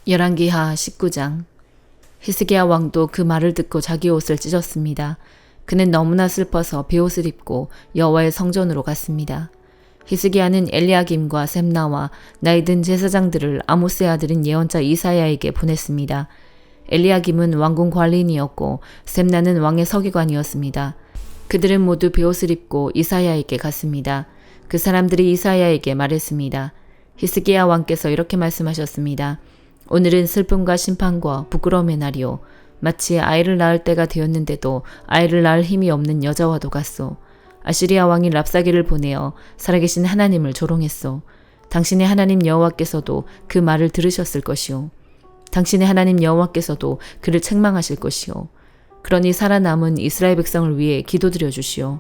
열왕기하 19장. 히스기야 왕도 그 말을 듣고 자기 옷을 찢었습니다. 그는 너무나 슬퍼서 베옷을 입고 여호와의 성전으로 갔습니다. 히스기야는 엘리야김과 셈나와 나이 든 제사장들을 아모스의 아들인 예언자 이사야에게 보냈습니다. 엘리야김은 왕궁 관리인이었고 셈나는 왕의 서기관이었습니다. 그들은 모두 베옷을 입고 이사야에게 갔습니다. 그 사람들이 이사야에게 말했습니다. 히스기야 왕께서 이렇게 말씀하셨습니다. 오늘은 슬픔과 심판과 부끄러움의 날이요. 마치 아이를 낳을 때가 되었는데도 아이를 낳을 힘이 없는 여자와도 같소. 아시리아 왕이 랍사게를 보내어 살아계신 하나님을 조롱했소. 당신의 하나님 여호와께서도 그 말을 들으셨을 것이요. 당신의 하나님 여호와께서도 그를 책망하실 것이요. 그러니 살아남은 이스라엘 백성을 위해 기도드려 주시오.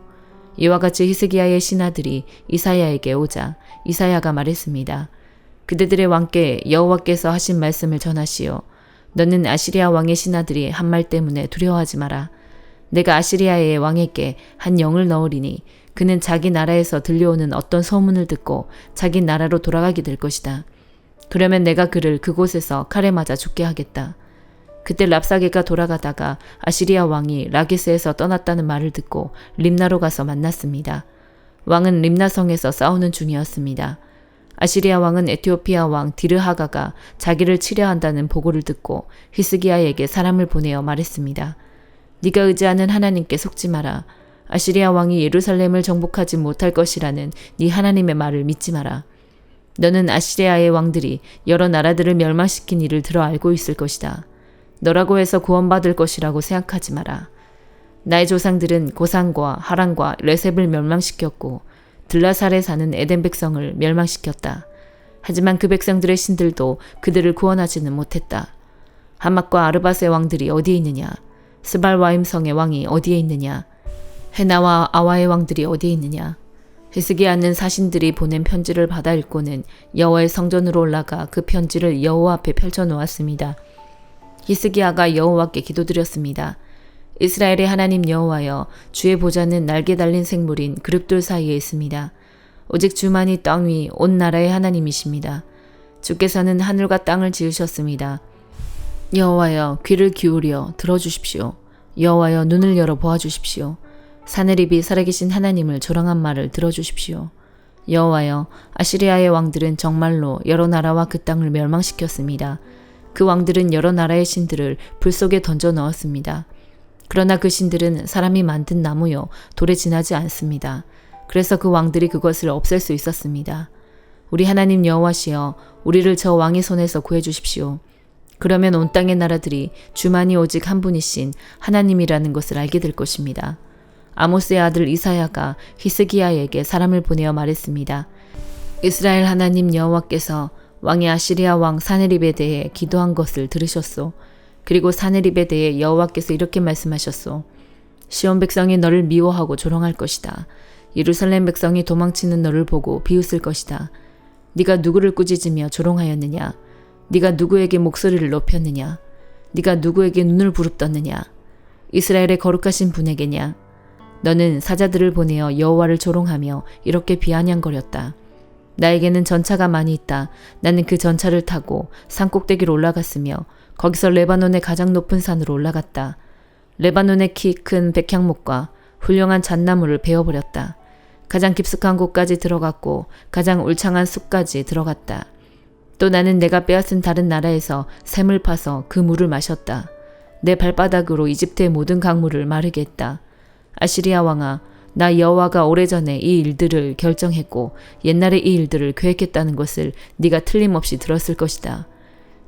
이와 같이 히스기야의 신하들이 이사야에게 오자 이사야가 말했습니다. 그대들의 왕께 여호와께서 하신 말씀을 전하시오. 너는 아시리아 왕의 신하들이 한 말 때문에 두려워하지 마라. 내가 아시리아의 왕에게 한 영을 넣으리니 그는 자기 나라에서 들려오는 어떤 소문을 듣고 자기 나라로 돌아가게 될 것이다. 그러면 내가 그를 그곳에서 칼에 맞아 죽게 하겠다. 그때 랍사게가 돌아가다가 아시리아 왕이 라기스에서 떠났다는 말을 듣고 림나로 가서 만났습니다. 왕은 림나성에서 싸우는 중이었습니다. 아시리아 왕은 에티오피아 왕 디르하가가 자기를 치려 한다는 보고를 듣고 히스기야에게 사람을 보내어 말했습니다. 네가 의지하는 하나님께 속지 마라. 아시리아 왕이 예루살렘을 정복하지 못할 것이라는 네 하나님의 말을 믿지 마라. 너는 아시리아의 왕들이 여러 나라들을 멸망시킨 일을 들어 알고 있을 것이다. 너라고 해서 구원받을 것이라고 생각하지 마라. 나의 조상들은 고산과 하란과 레셉을 멸망시켰고 들라살에 사는 에덴 백성을 멸망시켰다. 하지만 그 백성들의 신들도 그들을 구원하지는 못했다. 하맛과 아르밧의 왕들이 어디에 있느냐? 스발와임 성의 왕이 어디에 있느냐? 헤나와 아와의 왕들이 어디에 있느냐? 히스기야는 사신들이 보낸 편지를 받아 읽고는 여호와의 성전으로 올라가 그 편지를 여호와 앞에 펼쳐 놓았습니다. 히스기야가 여호와께 기도드렸습니다. 이스라엘의 하나님 여호와여, 주의 보좌는 날개 달린 생물인 그룹들 사이에 있습니다. 오직 주만이 땅 위 온 나라의 하나님이십니다. 주께서는 하늘과 땅을 지으셨습니다. 여호와여, 귀를 기울여 들어주십시오. 여호와여, 눈을 열어 보아주십시오. 사내립이 살아계신 하나님을 조롱한 말을 들어주십시오. 여호와여, 아시리아의 왕들은 정말로 여러 나라와 그 땅을 멸망시켰습니다. 그 왕들은 여러 나라의 신들을 불 속에 던져 넣었습니다. 그러나 그 신들은 사람이 만든 나무요 돌에 지나지 않습니다. 그래서 그 왕들이 그것을 없앨 수 있었습니다. 우리 하나님 여호와시여, 우리를 저 왕의 손에서 구해주십시오. 그러면 온 땅의 나라들이 주만이 오직 한 분이신 하나님이라는 것을 알게 될 것입니다. 아모스의 아들 이사야가 히스기야에게 사람을 보내어 말했습니다. 이스라엘 하나님 여호와께서 왕이 아시리아 왕 사네립에 대해 기도한 것을 들으셨소. 그리고 사네립에 대해 여호와께서 이렇게 말씀하셨소. 시온 백성이 너를 미워하고 조롱할 것이다. 예루살렘 백성이 도망치는 너를 보고 비웃을 것이다. 네가 누구를 꾸짖으며 조롱하였느냐? 네가 누구에게 목소리를 높였느냐? 네가 누구에게 눈을 부릅떴느냐? 이스라엘의 거룩하신 분에게냐? 너는 사자들을 보내어 여호와를 조롱하며 이렇게 비아냥거렸다. 나에게는 전차가 많이 있다. 나는 그 전차를 타고 산꼭대기로 올라갔으며 거기서 레바논의 가장 높은 산으로 올라갔다. 레바논의 키 큰 백향목과 훌륭한 잣나무를 베어버렸다. 가장 깊숙한 곳까지 들어갔고 가장 울창한 숲까지 들어갔다. 또 나는 내가 빼앗은 다른 나라에서 샘을 파서 그 물을 마셨다. 내 발바닥으로 이집트의 모든 강물을 마르게 했다. 아시리아 왕아, 나 여호와가 오래전에 이 일들을 결정했고 옛날에 이 일들을 계획했다는 것을 네가 틀림없이 들었을 것이다.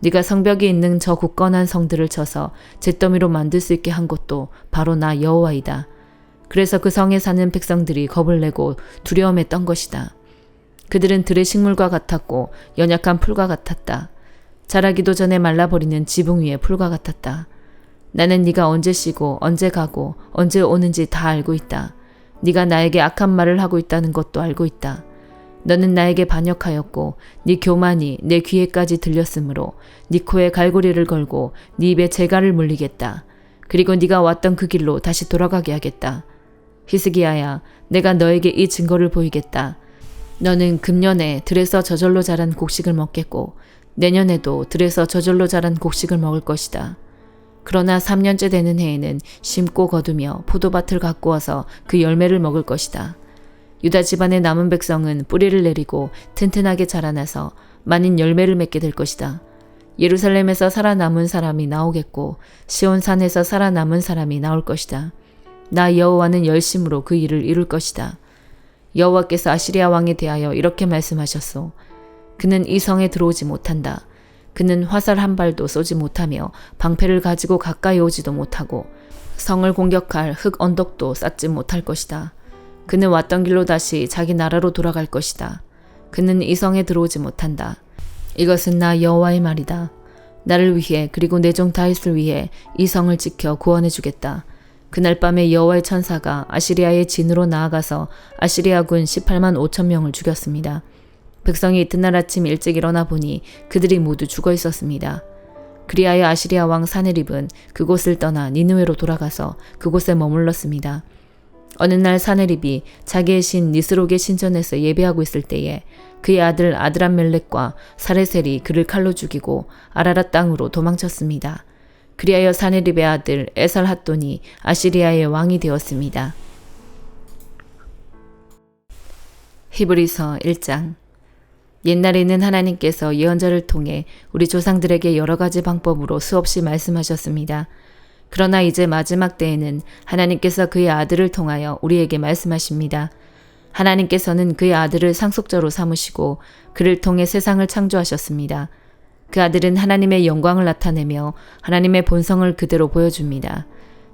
네가 성벽이 있는 저 굳건한 성들을 쳐서 잿더미로 만들 수 있게 한 것도 바로 나 여호와이다. 그래서 그 성에 사는 백성들이 겁을 내고 두려움에 떤 것이다. 그들은 들의 식물과 같았고 연약한 풀과 같았다. 자라기도 전에 말라버리는 지붕 위의 풀과 같았다. 나는 네가 언제 쉬고 언제 가고 언제 오는지 다 알고 있다. 네가 나에게 악한 말을 하고 있다는 것도 알고 있다. 너는 나에게 반역하였고 네 교만이 내 귀에까지 들렸으므로 네 코에 갈고리를 걸고 네 입에 재갈을 물리겠다. 그리고 네가 왔던 그 길로 다시 돌아가게 하겠다. 히스기야야, 내가 너에게 이 증거를 보이겠다. 너는 금년에 들에서 저절로 자란 곡식을 먹겠고 내년에도 들에서 저절로 자란 곡식을 먹을 것이다. 그러나 3년째 되는 해에는 심고 거두며 포도밭을 갖고 와서 그 열매를 먹을 것이다. 유다 집안의 남은 백성은 뿌리를 내리고 튼튼하게 자라나서 많은 열매를 맺게 될 것이다. 예루살렘에서 살아남은 사람이 나오겠고 시온산에서 살아남은 사람이 나올 것이다. 나 여호와는 열심으로 그 일을 이룰 것이다. 여호와께서 아시리아 왕에 대하여 이렇게 말씀하셨소. 그는 이 성에 들어오지 못한다. 그는 화살 한 발도 쏘지 못하며 방패를 가지고 가까이 오지도 못하고 성을 공격할 흙 언덕도 쌓지 못할 것이다. 그는 왔던 길로 다시 자기 나라로 돌아갈 것이다. 그는 이 성에 들어오지 못한다. 이것은 나 여호와의 말이다. 나를 위해 그리고 내 종 다윗을 위해 이 성을 지켜 구원해 주겠다. 그날 밤에 여호와의 천사가 아시리아의 진으로 나아가서 아시리아군 18만 5천 명을 죽였습니다. 백성이 이튿날 아침 일찍 일어나 보니 그들이 모두 죽어 있었습니다. 그리하여 아시리아 왕 사네립은 그곳을 떠나 니느웨로 돌아가서 그곳에 머물렀습니다. 어느 날 사네립이 자기의 신 니스록의 신전에서 예배하고 있을 때에 그의 아들 아드람멜렉과 사레셀이 그를 칼로 죽이고 아라랏 땅으로 도망쳤습니다. 그리하여 사네립의 아들 에살핫돈이 아시리아의 왕이 되었습니다. 히브리서 1장. 옛날에는 하나님께서 예언자를 통해 우리 조상들에게 여러 가지 방법으로 수없이 말씀하셨습니다. 그러나 이제 마지막 때에는 하나님께서 그의 아들을 통하여 우리에게 말씀하십니다. 하나님께서는 그의 아들을 상속자로 삼으시고 그를 통해 세상을 창조하셨습니다. 그 아들은 하나님의 영광을 나타내며 하나님의 본성을 그대로 보여줍니다.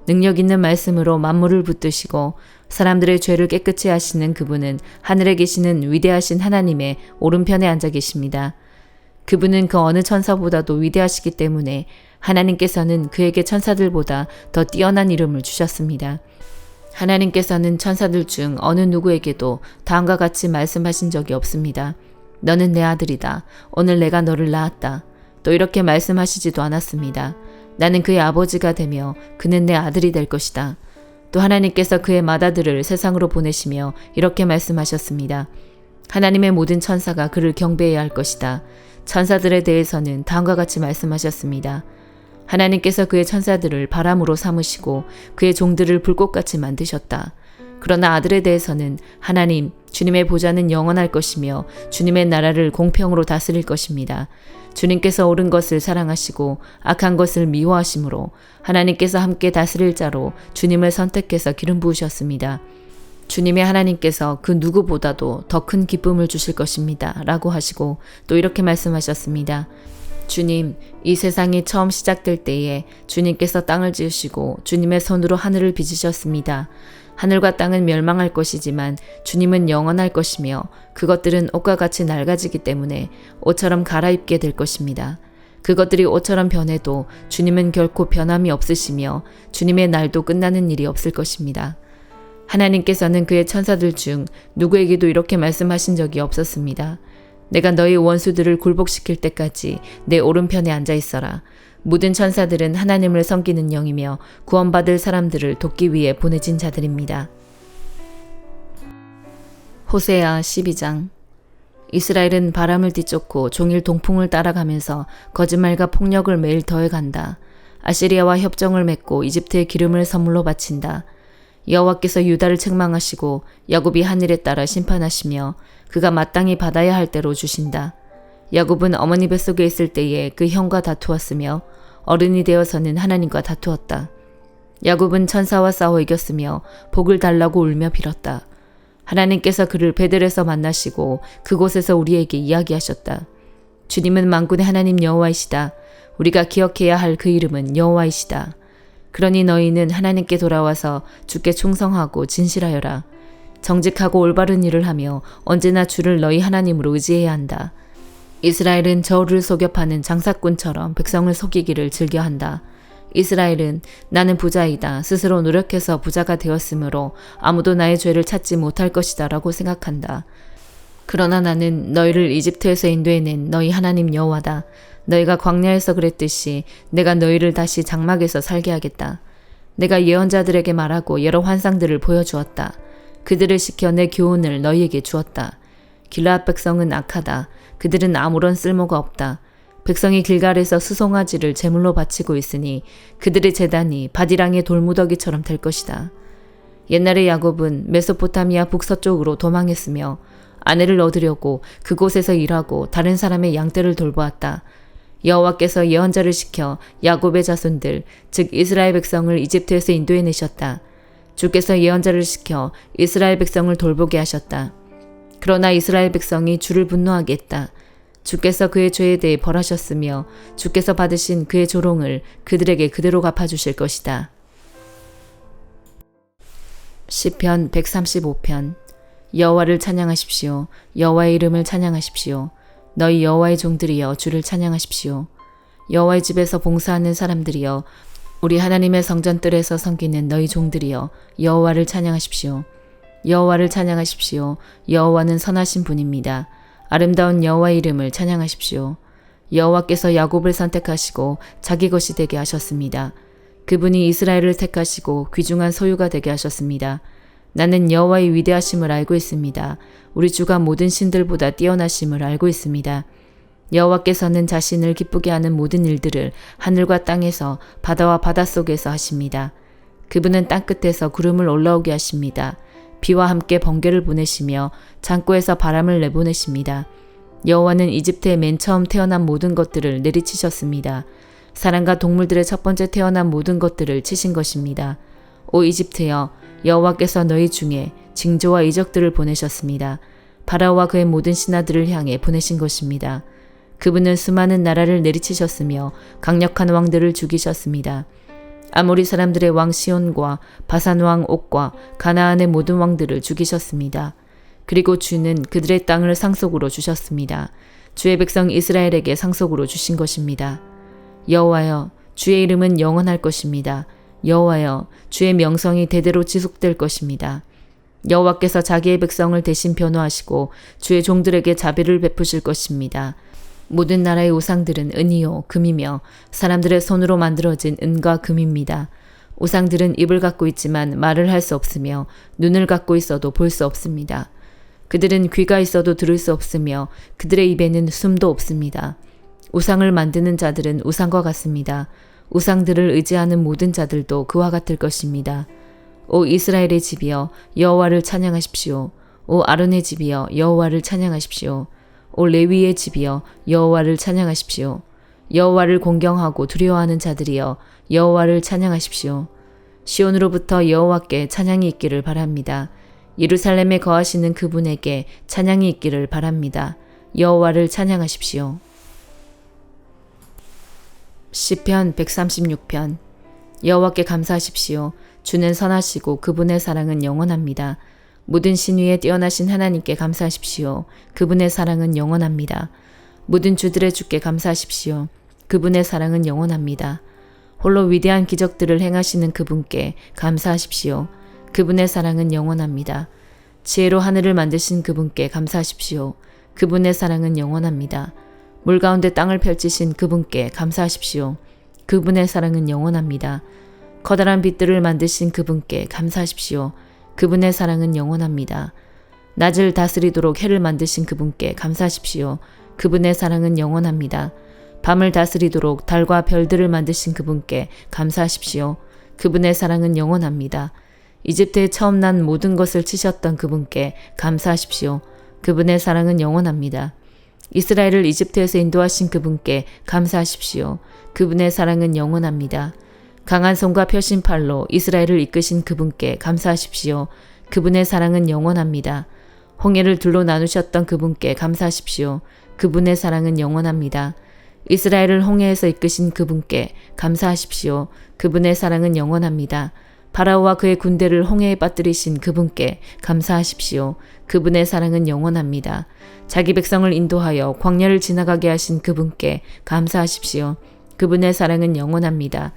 능력 있는 말씀으로 만물을 붙드시고 사람들의 죄를 깨끗이 하시는 그분은 하늘에 계시는 위대하신 하나님의 오른편에 앉아 계십니다. 그분은 그 어느 천사보다도 위대하시기 때문에 하나님께서는 그에게 천사들보다 더 뛰어난 이름을 주셨습니다. 하나님께서는 천사들 중 어느 누구에게도 다음과 같이 말씀하신 적이 없습니다. 너는 내 아들이다. 오늘 내가 너를 낳았다. 또 이렇게 말씀하시지도 않았습니다. 나는 그의 아버지가 되며 그는 내 아들이 될 것이다. 또 하나님께서 그의 맏아들을 세상으로 보내시며 이렇게 말씀하셨습니다. 하나님의 모든 천사가 그를 경배해야 할 것이다. 천사들에 대해서는 다음과 같이 말씀하셨습니다. 하나님께서 그의 천사들을 바람으로 삼으시고 그의 종들을 불꽃같이 만드셨다. 그러나 아들에 대해서는 하나님, 주님의 보좌는 영원할 것이며 주님의 나라를 공평으로 다스릴 것입니다. 주님께서 옳은 것을 사랑하시고 악한 것을 미워하심으로 하나님께서 함께 다스릴 자로 주님을 선택해서 기름 부으셨습니다. 주님의 하나님께서 그 누구보다도 더 큰 기쁨을 주실 것입니다. 라고 하시고 또 이렇게 말씀하셨습니다. 주님, 이 세상이 처음 시작될 때에 주님께서 땅을 지으시고 주님의 손으로 하늘을 빚으셨습니다. 하늘과 땅은 멸망할 것이지만 주님은 영원할 것이며 그것들은 옷과 같이 낡아지기 때문에 옷처럼 갈아입게 될 것입니다. 그것들이 옷처럼 변해도 주님은 결코 변함이 없으시며 주님의 날도 끝나는 일이 없을 것입니다. 하나님께서는 그의 천사들 중 누구에게도 이렇게 말씀하신 적이 없었습니다. 내가 너희 원수들을 굴복시킬 때까지 내 오른편에 앉아 있어라. 모든 천사들은 하나님을 섬기는 영이며 구원받을 사람들을 돕기 위해 보내진 자들입니다. 호세아 12장. 이스라엘은 바람을 뒤쫓고 종일 동풍을 따라가면서 거짓말과 폭력을 매일 더해간다. 아시리아와 협정을 맺고 이집트에 기름을 선물로 바친다. 여호와께서 유다를 책망하시고 야곱이 하늘에 따라 심판하시며 그가 마땅히 받아야 할 대로 주신다. 야곱은 어머니 뱃속에 있을 때에 그 형과 다투었으며 어른이 되어서는 하나님과 다투었다. 야곱은 천사와 싸워 이겼으며 복을 달라고 울며 빌었다. 하나님께서 그를 베델에서 만나시고 그곳에서 우리에게 이야기하셨다. 주님은 만군의 하나님 여호와이시다. 우리가 기억해야 할 그 이름은 여호와이시다. 그러니 너희는 하나님께 돌아와서 주께 충성하고 진실하여라. 정직하고 올바른 일을 하며 언제나 주를 너희 하나님으로 의지해야 한다. 이스라엘은 저울을 속여 파는 장사꾼처럼 백성을 속이기를 즐겨한다. 이스라엘은 나는 부자이다. 스스로 노력해서 부자가 되었으므로 아무도 나의 죄를 찾지 못할 것이다 라고 생각한다. 그러나 나는 너희를 이집트에서 인도해낸 너희 하나님 여호와다. 너희가 광야에서 그랬듯이 내가 너희를 다시 장막에서 살게 하겠다. 내가 예언자들에게 말하고 여러 환상들을 보여주었다. 그들을 시켜 내 교훈을 너희에게 주었다. 길르앗 백성은 악하다. 그들은 아무런 쓸모가 없다. 백성이 길갈에서 수송아지를 제물로 바치고 있으니 그들의 제단이 바디랑의 돌무더기처럼 될 것이다. 옛날에 야곱은 메소포타미아 북서쪽으로 도망했으며 아내를 얻으려고 그곳에서 일하고 다른 사람의 양떼를 돌보았다. 여호와께서 예언자를 시켜 야곱의 자손들, 즉 이스라엘 백성을 이집트에서 인도해내셨다. 주께서 예언자를 시켜 이스라엘 백성을 돌보게 하셨다. 그러나 이스라엘 백성이 주를 분노하게 했다. 주께서 그의 죄에 대해 벌하셨으며 주께서 받으신 그의 조롱을 그들에게 그대로 갚아주실 것이다. 시편 135편. 여호와를 찬양하십시오. 여호와의 이름을 찬양하십시오. 너희 여호와의 종들이여 주를 찬양하십시오. 여호와의 집에서 봉사하는 사람들이여 우리 하나님의 성전뜰에서 섬기는 너희 종들이여 여호와를 찬양하십시오. 여호와를 찬양하십시오. 여호와는 선하신 분입니다. 아름다운 여호와의 이름을 찬양하십시오. 여호와께서 야곱을 선택하시고 자기 것이 되게 하셨습니다. 그분이 이스라엘을 택하시고 귀중한 소유가 되게 하셨습니다. 나는 여호와의 위대하심을 알고 있습니다. 우리 주가 모든 신들보다 뛰어나심을 알고 있습니다. 여호와께서는 자신을 기쁘게 하는 모든 일들을 하늘과 땅에서 바다와 바닷속에서 하십니다. 그분은 땅끝에서 구름을 올라오게 하십니다. 비와 함께 번개를 보내시며 창고에서 바람을 내보내십니다. 여호와는 이집트에 맨 처음 태어난 모든 것들을 내리치셨습니다. 사람과 동물들의 첫 번째 태어난 모든 것들을 치신 것입니다. 오 이집트여, 여호와께서 너희 중에 징조와 이적들을 보내셨습니다. 파라오와 그의 모든 신하들을 향해 보내신 것입니다. 그분은 수많은 나라를 내리치셨으며 강력한 왕들을 죽이셨습니다. 아모리 사람들의 왕 시온과 바산 왕 옥과 가나안의 모든 왕들을 죽이셨습니다. 그리고 주는 그들의 땅을 상속으로 주셨습니다. 주의 백성 이스라엘에게 상속으로 주신 것입니다. 여호와여, 주의 이름은 영원할 것입니다. 여호와여, 주의 명성이 대대로 지속될 것입니다. 여호와께서 자기의 백성을 대신 변호하시고 주의 종들에게 자비를 베푸실 것입니다. 모든 나라의 우상들은 은이요 금이며 사람들의 손으로 만들어진 은과 금입니다. 우상들은 입을 갖고 있지만 말을 할 수 없으며 눈을 갖고 있어도 볼 수 없습니다. 그들은 귀가 있어도 들을 수 없으며 그들의 입에는 숨도 없습니다. 우상을 만드는 자들은 우상과 같습니다. 우상들을 의지하는 모든 자들도 그와 같을 것입니다. 오 이스라엘의 집이여 여호와를 찬양하십시오. 오 아론의 집이여 여호와를 찬양하십시오. 오 레위의 집이여 여호와를 찬양하십시오. 여호와를 공경하고 두려워하는 자들이여 여호와를 찬양하십시오. 시온으로부터 여호와께 찬양이 있기를 바랍니다. 예루살렘에 거하시는 그분에게 찬양이 있기를 바랍니다. 여호와를 찬양하십시오. 시편 136편. 여호와께 감사하십시오. 주는 선하시고 그분의 사랑은 영원합니다. 모든 신위에 뛰어나신 하나님께 감사하십시오. 그분의 사랑은 영원합니다. 모든 주들의 주께 감사하십시오. 그분의 사랑은 영원합니다. 홀로 위대한 기적들을 행하시는 그분께 감사하십시오. 그분의 사랑은 영원합니다. 지혜로 하늘을 만드신 그분께 감사하십시오. 그분의 사랑은 영원합니다. 물 가운데 땅을 펼치신 그분께 감사하십시오. 그분의 사랑은 영원합니다. 커다란 빛들을 만드신 그분께 감사하십시오. 그분의 사랑은 영원합니다. 낮을 다스리도록 해를 만드신 그분께 감사하십시오. 그분의 사랑은 영원합니다. 밤을 다스리도록 달과 별들을 만드신 그분께 감사하십시오. 그분의 사랑은 영원합니다. 이집트에 처음 난 모든 것을 치셨던 그분께 감사하십시오. 그분의 사랑은 영원합니다. 이스라엘을 이집트에서 인도하신 그분께 감사하십시오. 그분의 사랑은 영원합니다. 강한 손과 펴신 팔로 이스라엘을 이끄신 그분께 감사하십시오. 그분의 사랑은 영원합니다. 홍해를 둘로 나누셨던 그분께 감사하십시오. 그분의 사랑은 영원합니다. 이스라엘을 홍해에서 이끄신 그분께 감사하십시오. 그분의 사랑은 영원합니다. 파라오와 그의 군대를 홍해에 빠뜨리신 그분께 감사하십시오. 그분의 사랑은 영원합니다. 자기 백성을 인도하여 광야를 지나가게 하신 그분께 감사하십시오. 그분의 사랑은 영원합니다.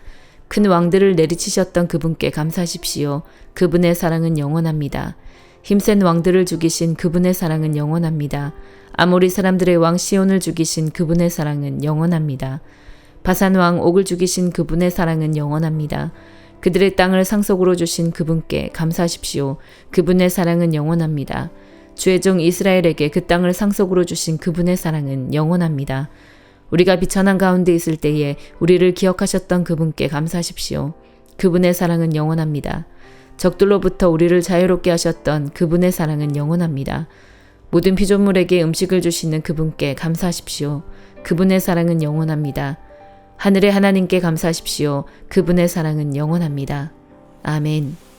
큰 왕들을 내리치셨던 그분께 감사하십시오. 그분의 사랑은 영원합니다. 힘센 왕들을 죽이신 그분의 사랑은 영원합니다. 아모리 사람들의 왕 시온을 죽이신 그분의 사랑은 영원합니다. 바산 왕 옥을 죽이신 그분의 사랑은 영원합니다. 그들의 땅을 상속으로 주신 그분께 감사하십시오. 그분의 사랑은 영원합니다. 주의 종 이스라엘에게 그 땅을 상속으로 주신 그분의 사랑은 영원합니다. 우리가 비천한 가운데 있을 때에 우리를 기억하셨던 그분께 감사하십시오. 그분의 사랑은 영원합니다. 적들로부터 우리를 자유롭게 하셨던 그분의 사랑은 영원합니다. 모든 피조물에게 음식을 주시는 그분께 감사하십시오. 그분의 사랑은 영원합니다. 하늘의 하나님께 감사하십시오. 그분의 사랑은 영원합니다. 아멘.